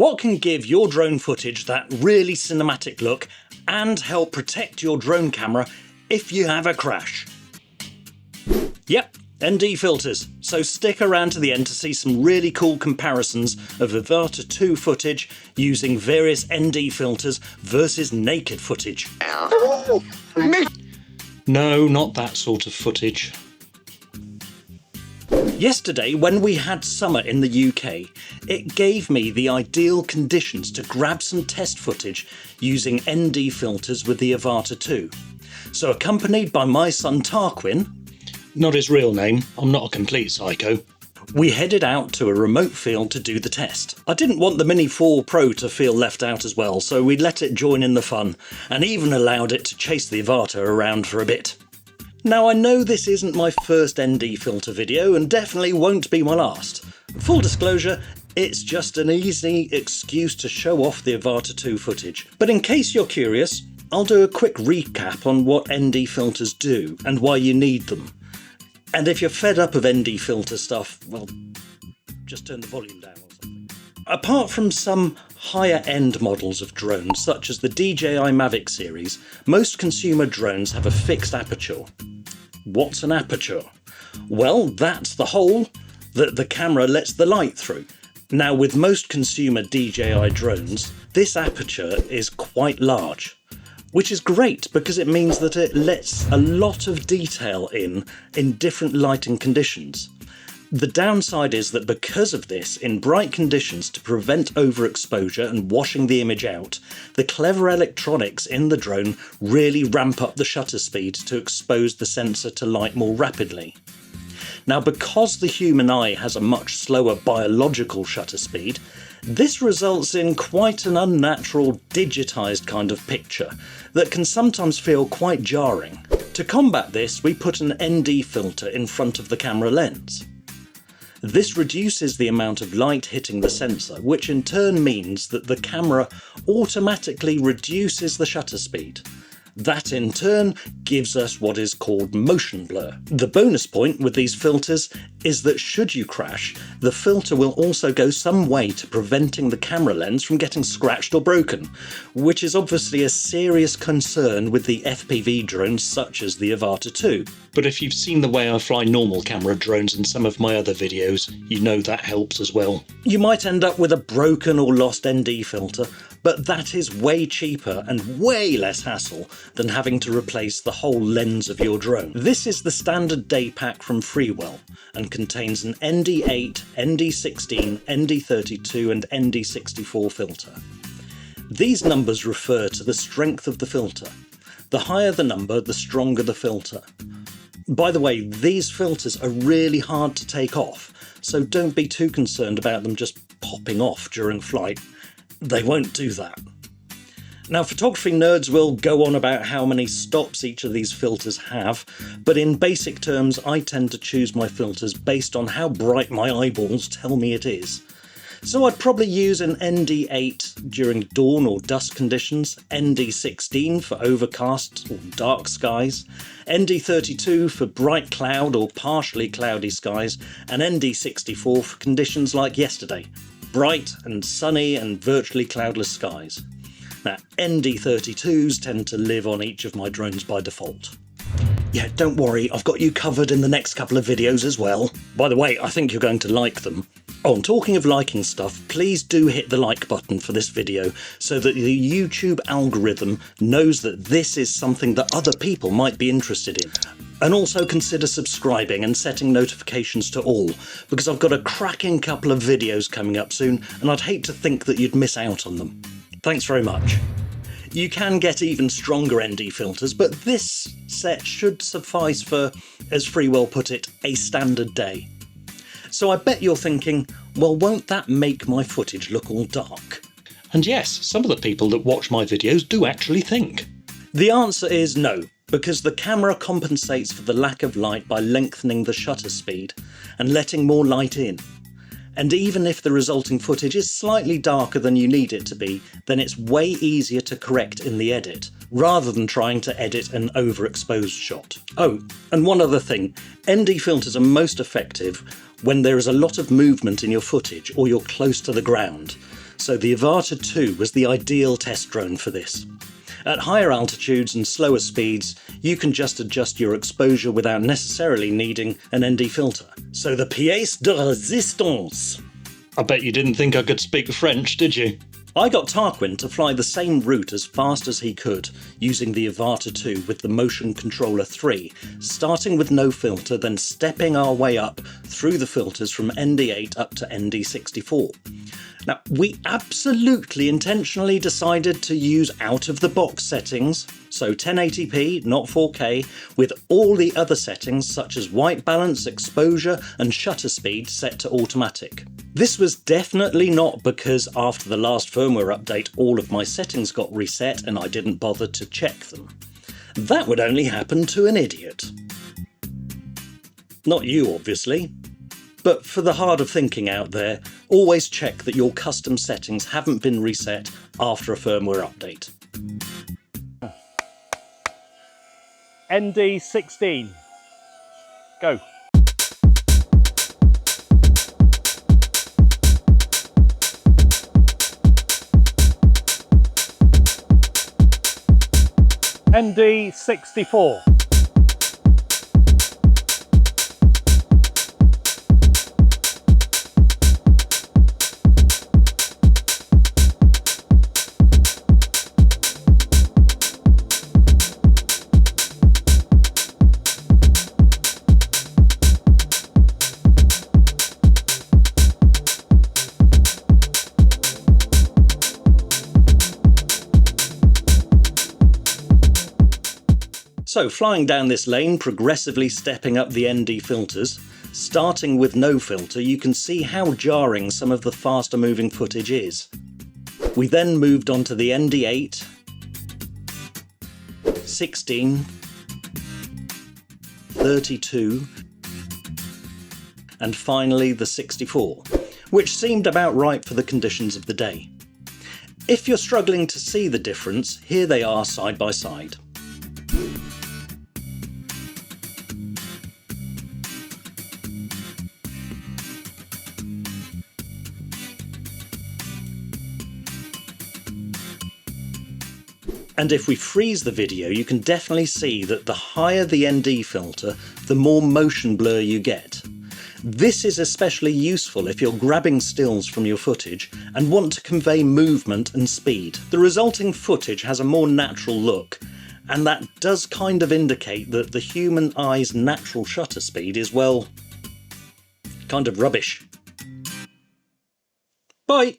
What can give your drone footage that really cinematic look and help protect your drone camera if you have a crash? Yep, ND filters. So stick around to the end to see some really cool comparisons of Avata 2 footage using various ND filters versus naked footage. No, not that sort of footage. Yesterday, when we had summer in the UK, it gave me the ideal conditions to grab some test footage using ND filters with the Avata 2. So accompanied by my son Tarquin, not his real name, I'm not a complete psycho, we headed out to a remote field to do the test. I didn't want the Mini 4 Pro to feel left out as well, so we let it join in the fun, and even allowed it to chase the Avata around for a bit. Now I know this isn't my first ND filter video and definitely won't be my last. Full disclosure, it's just an easy excuse to show off the Avata 2 footage. But in case you're curious, I'll do a quick recap on what ND filters do and why you need them. And if you're fed up of ND filter stuff, well, just turn the volume down or something. Apart from some higher end models of drones, such as the DJI Mavic series, most consumer drones have a fixed aperture. What's an aperture? Well, that's the hole that the camera lets the light through. Now, with most consumer DJI drones, this aperture is quite large, which is great because it means that it lets a lot of detail in different lighting conditions. The downside is that because of this, in bright conditions, to prevent overexposure and washing the image out, the clever electronics in the drone really ramp up the shutter speed to expose the sensor to light more rapidly. Now, because the human eye has a much slower biological shutter speed, this results in quite an unnatural digitised kind of picture that can sometimes feel quite jarring. To combat this, we put an ND filter in front of the camera lens. This reduces the amount of light hitting the sensor, which in turn means that the camera automatically reduces the shutter speed. That in turn gives us what is called motion blur. The bonus point with these filters is that should you crash, the filter will also go some way to preventing the camera lens from getting scratched or broken, which is obviously a serious concern with the FPV drones such as the Avata 2. But if you've seen the way I fly normal camera drones in some of my other videos, you know that helps as well. You might end up with a broken or lost ND filter, but that is way cheaper and way less hassle than having to replace the whole lens of your drone. This is the standard day pack from Freewell and contains an ND8, ND16, ND32 and ND64 filter. These numbers refer to the strength of the filter. The higher the number, the stronger the filter. By the way, these filters are really hard to take off, so don't be too concerned about them just popping off during flight. They won't do that. Now, photography nerds will go on about how many stops each of these filters have, but in basic terms, I tend to choose my filters based on how bright my eyeballs tell me it is. So I'd probably use an ND8 during dawn or dusk conditions, ND16 for overcast or dark skies, ND32 for bright cloud or partially cloudy skies, and ND64 for conditions like yesterday, bright and sunny and virtually cloudless skies. Now, ND32s tend to live on each of my drones by default. Yeah, don't worry, I've got you covered in the next couple of videos as well. By the way, I think you're going to like them. Oh, and talking of liking stuff, please do hit the like button for this video so that the YouTube algorithm knows that this is something that other people might be interested in. And also consider subscribing and setting notifications to all, because I've got a cracking couple of videos coming up soon and I'd hate to think that you'd miss out on them. Thanks very much. You can get even stronger ND filters, but this set should suffice for, as Freewell put it, a standard day. So I bet you're thinking, well, won't that make my footage look all dark? And yes, some of the people that watch my videos do actually think. The answer is no, because the camera compensates for the lack of light by lengthening the shutter speed and letting more light in. And even if the resulting footage is slightly darker than you need it to be, then it's way easier to correct in the edit, rather than trying to edit an overexposed shot. Oh, and one other thing, ND filters are most effective when there is a lot of movement in your footage or you're close to the ground. So the Avata 2 was the ideal test drone for this. At higher altitudes and slower speeds, you can just adjust your exposure without necessarily needing an ND filter. So the pièce de résistance. I bet you didn't think I could speak French, did you? I got Tarquin to fly the same route as fast as he could, using the Avata 2 with the Motion Controller 3, starting with no filter, then stepping our way up through the filters from ND8 up to ND64. Now, we absolutely intentionally decided to use out-of-the-box settings, so 1080p, not 4K, with all the other settings such as white balance, exposure and shutter speed set to automatic. This was definitely not because after the last firmware update all of my settings got reset and I didn't bother to check them. That would only happen to an idiot. Not you, obviously. But for the hard of thinking out there, always check that your custom settings haven't been reset after a firmware update. ND16. Go. ND64. So flying down this lane, progressively stepping up the ND filters, starting with no filter, you can see how jarring some of the faster moving footage is. We then moved on to the ND8, 16, 32, and finally the 64, which seemed about right for the conditions of the day. If you're struggling to see the difference, here they are side by side. And if we freeze the video, you can definitely see that the higher the ND filter, the more motion blur you get. This is especially useful if you're grabbing stills from your footage and want to convey movement and speed. The resulting footage has a more natural look, and that does kind of indicate that the human eye's natural shutter speed is, well, kind of rubbish. Bye!